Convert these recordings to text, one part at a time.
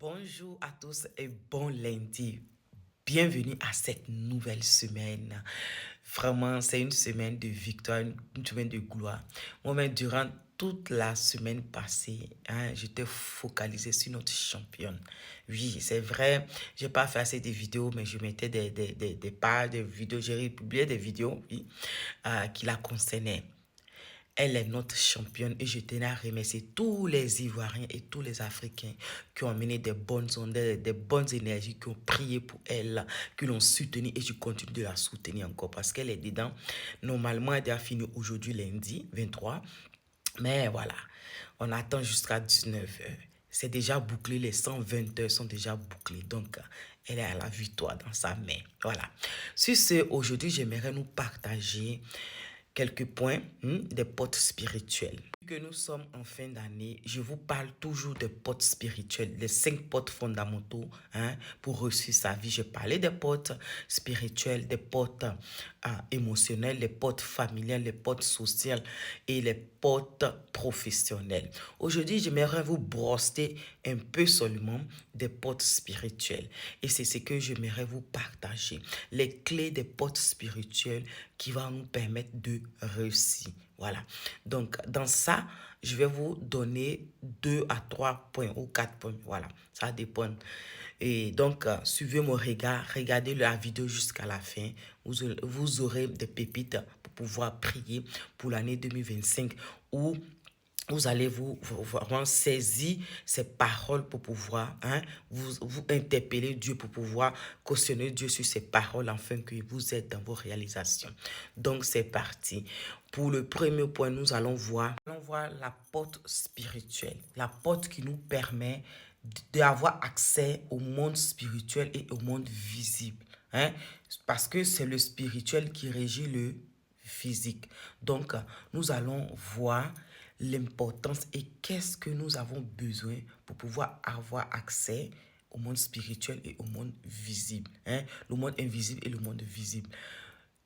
Bonjour à tous et bon lundi. Bienvenue à cette nouvelle semaine. Vraiment, c'est une semaine de victoire, une semaine de gloire. Moi-même, durant toute la semaine passée, j'étais focalisé sur notre championne. Oui, c'est vrai, j'ai pas fait assez de vidéos, mais je mettais des pages de vidéos, j'ai publié des vidéos, oui, qui la concernaient. Elle est notre championne et je tenais à remercier tous les Ivoiriens et tous les Africains qui ont amené des bonnes ondes, des bonnes énergies, qui ont prié pour elle, qui l'ont soutenue et je continue de la soutenir encore parce qu'elle est dedans. Normalement, elle doit finir aujourd'hui lundi 23, mais voilà, on attend jusqu'à 19 heures. C'est déjà bouclé, les 120 heures sont déjà bouclées. Donc, elle est à la victoire dans sa main. Voilà. Sur ce, aujourd'hui, j'aimerais nous partager quelques points des potes spirituels. Vu que nous sommes en fin d'année, je vous parle toujours des potes spirituels, les 5 potes fondamentaux pour réussir sa vie. Je parlais des potes spirituels, des potes émotionnels, les potes familiales, les potes sociaux et les potes professionnels. Aujourd'hui, j'aimerais vous brosser un peu seulement des potes spirituels. Et c'est ce que j'aimerais vous partager. Les clés des potes spirituels qui vont nous permettre de réussir. Voilà. Donc, dans ça, je vais vous donner 2 à 3 points ou 4 points. Voilà. Ça dépend. Et donc, suivez mon regard. Regardez la vidéo jusqu'à la fin. Vous aurez des pépites pour pouvoir prier pour l'année 2025 ou vous allez vous vraiment saisir ces paroles pour pouvoir vous interpeller Dieu, pour pouvoir cautionner Dieu sur ces paroles afin que vous êtes dans vos réalisations. Donc, c'est parti. Pour le premier point, nous allons voir la porte spirituelle. La porte qui nous permet d'avoir accès au monde spirituel et au monde visible. Parce que c'est le spirituel qui régit le physique. Donc, nous allons voir l'importance et qu'est-ce que nous avons besoin pour pouvoir avoir accès au monde spirituel et au monde visible. Le monde invisible et le monde visible.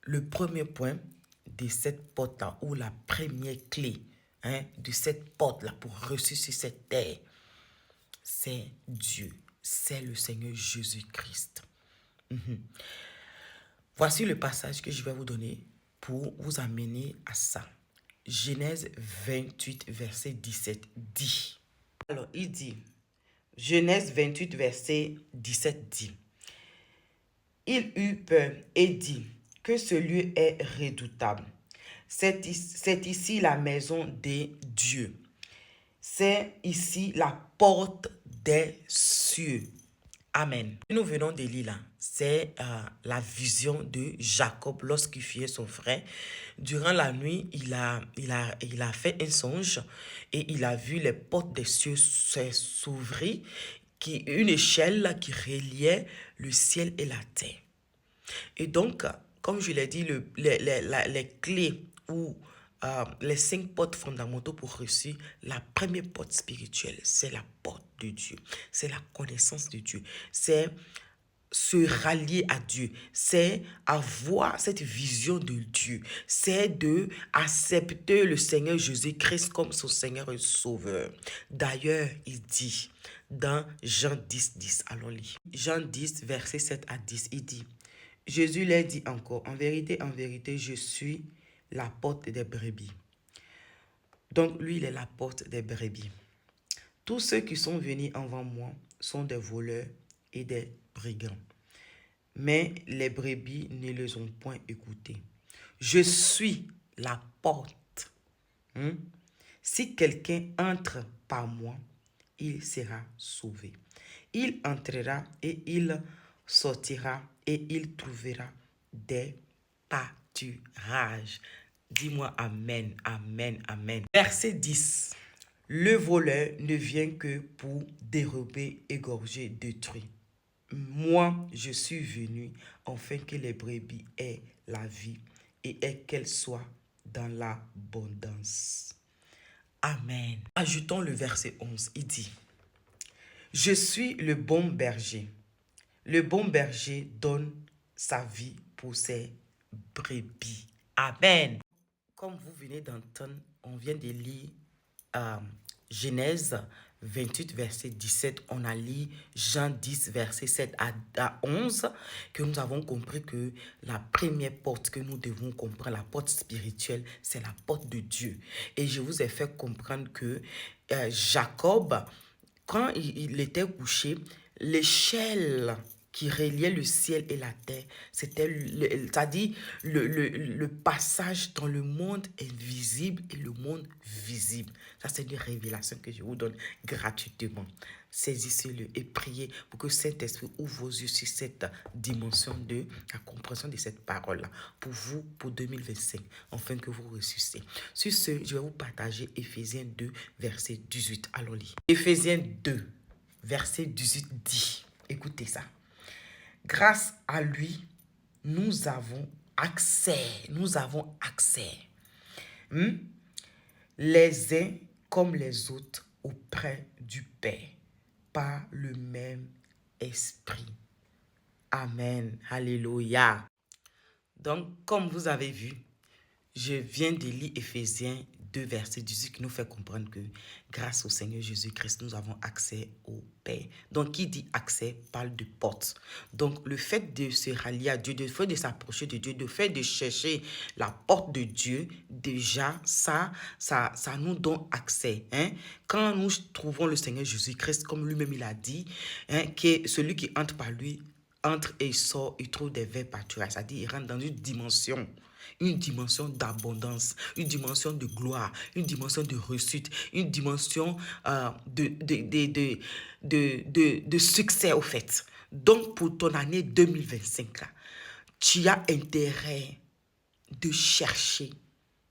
Le premier point de cette porte-là, ou la première clé de cette porte-là pour ressusciter cette terre, c'est Dieu. C'est le Seigneur Jésus-Christ. Voici le passage que je vais vous donner pour vous amener à ça. Genèse 28, verset 17 dit. Alors, il dit, Genèse 28, verset 17 dit, il eut peur et dit que ce lieu est redoutable. C'est ici la maison de Dieu. C'est ici la porte des cieux. Amen. Nous venons de lire là, c'est la vision de Jacob lorsqu'il fuyait son frère. Durant la nuit, il a fait un songe et il a vu les portes des cieux s'ouvrir, une échelle qui reliait le ciel et la terre. Et donc, comme je l'ai dit, les clés ou les 5 portes fondamentaux pour réussir, la première porte spirituelle, c'est la porte de Dieu. C'est la connaissance de Dieu. C'est se rallier à Dieu, c'est avoir cette vision de Dieu, c'est de accepter le Seigneur Jésus-Christ comme son Seigneur et Sauveur. D'ailleurs, il dit dans Jean 10, 10, allons lire. Jean 10, verset 7 à 10, il dit, Jésus leur dit encore, en vérité, je suis la porte des brebis. Donc, lui, il est la porte des brebis. Tous ceux qui sont venus avant moi sont des voleurs et des brigands. Mais les brebis ne les ont point écoutés. Je suis la porte. Si quelqu'un entre par moi, il sera sauvé. Il entrera et il sortira et il trouvera des pâturages. Dis-moi amen, amen, amen. Verset 10. Le voleur ne vient que pour dérober, égorger, détruire. Moi, je suis venu afin que les brebis aient la vie et qu'elles soient dans l'abondance. Amen. Ajoutons le verset 11. Il dit, je suis le bon berger. Le bon berger donne sa vie pour ses brebis. Amen. Comme vous venez d'entendre, on vient de lire Genèse 28, verset 17, on a lu Jean 10, verset 7 à 11, que nous avons compris que la première porte que nous devons comprendre, la porte spirituelle, c'est la porte de Dieu. Et je vous ai fait comprendre que Jacob, quand il était couché, l'échelle qui reliait le ciel et la terre, c'était, c'est-à-dire le passage dans le monde invisible et le monde visible. Ça, c'est une révélation que je vous donne gratuitement. Saisissez-le et priez pour que Saint-Esprit ouvre vos yeux sur cette dimension de la compréhension de cette parole-là pour vous, pour 2025, afin que vous ressuscitez. Sur ce, je vais vous partager Éphésiens 2, verset 18. Allons lire. Éphésiens 2, verset 18 dit, écoutez ça. Grâce à lui, nous avons accès, les uns comme les autres auprès du Père, par le même esprit. Amen. Alléluia. Donc, comme vous avez vu, je viens de lire Éphésiens 2, verset 18 qui nous fait comprendre que grâce au Seigneur Jésus-Christ, nous avons accès au Père. Donc, qui dit accès parle de porte. Donc, le fait de se rallier à Dieu, le fait de s'approcher de Dieu, le fait de chercher la porte de Dieu, déjà, ça nous donne accès. Hein? Quand nous trouvons le Seigneur Jésus-Christ, comme lui-même il a dit, hein, que celui qui entre par lui, entre et sort, il trouve des verts pâturages. C'est-à-dire, il rentre dans une dimension d'abondance, une dimension de gloire, une dimension de réussite, une dimension de succès au fait. Donc, pour ton année 2025, là, tu as intérêt de chercher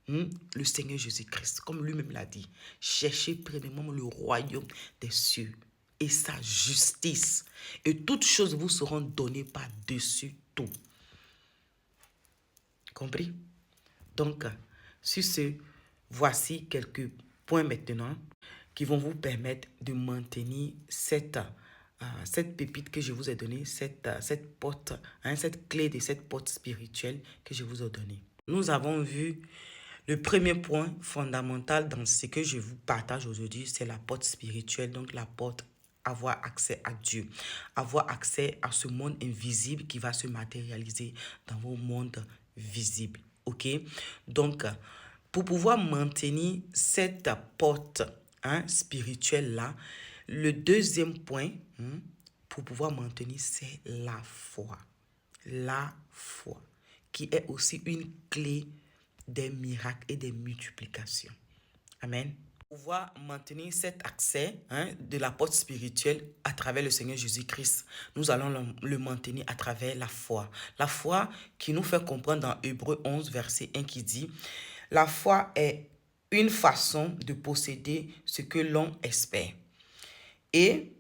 le Seigneur Jésus-Christ, comme lui-même l'a dit. Cherchez premièrement le royaume des cieux et sa justice. Et toutes choses vous seront données par-dessus tout. Compris? Donc, sur ce, voici quelques points maintenant qui vont vous permettre de maintenir cette pépite que je vous ai donnée, cette porte, hein, cette clé de cette porte spirituelle que je vous ai donnée. Nous avons vu le premier point fondamental dans ce que je vous partage aujourd'hui, c'est la porte spirituelle, donc la porte avoir accès à Dieu, avoir accès à ce monde invisible qui va se matérialiser dans vos mondes visibles. OK? Donc, pour pouvoir maintenir cette porte spirituelle-là, le deuxième point, pour pouvoir maintenir, c'est la foi. La foi, qui est aussi une clé des miracles et des multiplications. Amen. Pour pouvoir maintenir cet accès de la porte spirituelle à travers le Seigneur Jésus-Christ, nous allons le maintenir à travers la foi. La foi qui nous fait comprendre dans Hébreux 11, verset 1 qui dit « La foi est une façon de posséder ce que l'on espère et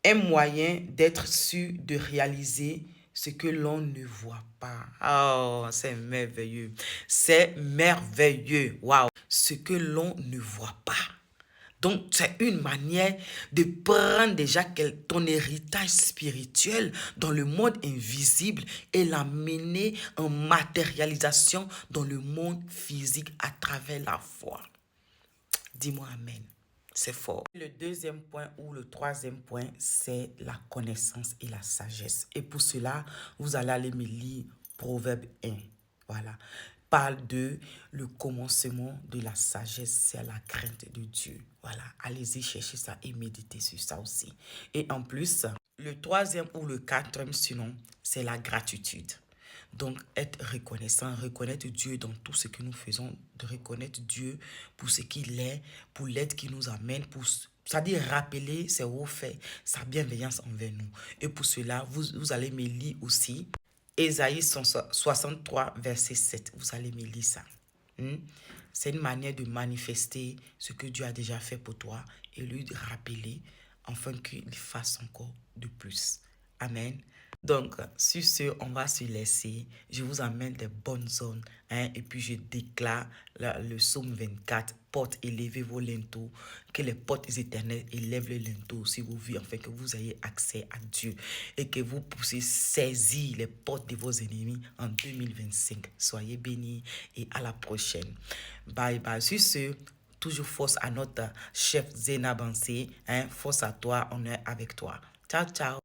un moyen d'être sûr de réaliser ce que l'on ne voit pas. » Oh, c'est merveilleux. C'est merveilleux. Waouh. Ce que l'on ne voit pas. Donc, c'est une manière de prendre déjà ton héritage spirituel dans le monde invisible et l'amener en matérialisation dans le monde physique à travers la foi. Dis-moi amen. C'est fort. Le deuxième point ou le troisième point, c'est la connaissance et la sagesse. Et pour cela, vous allez aller me lire Proverbe 1. Voilà. Parle de le commencement de la sagesse, c'est la crainte de Dieu. Voilà. Allez-y chercher ça et méditez sur ça aussi. Et en plus, le troisième ou le quatrième sinon, c'est la gratitude. Donc, être reconnaissant, reconnaître Dieu dans tout ce que nous faisons, de reconnaître Dieu pour ce qu'il est, pour l'aide qu'il nous amène, c'est-à-dire rappeler ses hauts faits, sa bienveillance envers nous. Et pour cela, vous allez me lire aussi Ésaïe 63, verset 7. Vous allez me lire ça. C'est une manière de manifester ce que Dieu a déjà fait pour toi et lui rappeler afin qu'il fasse encore de plus. Amen. Donc, sur ce, on va se laisser. Je vous amène des bonnes zones. Et puis, je déclare le psaume 24. Portes, élevez vos linteaux. Que les portes éternelles élèvent les linteaux sur vos vies, afin que vous ayez accès à Dieu. Et que vous puissiez saisir les portes de vos ennemis en 2025. Soyez bénis et à la prochaine. Bye bye. Sur ce, Toujours force à notre chef Zena Bansé. Hein? Force à toi, on est avec toi. Ciao, ciao.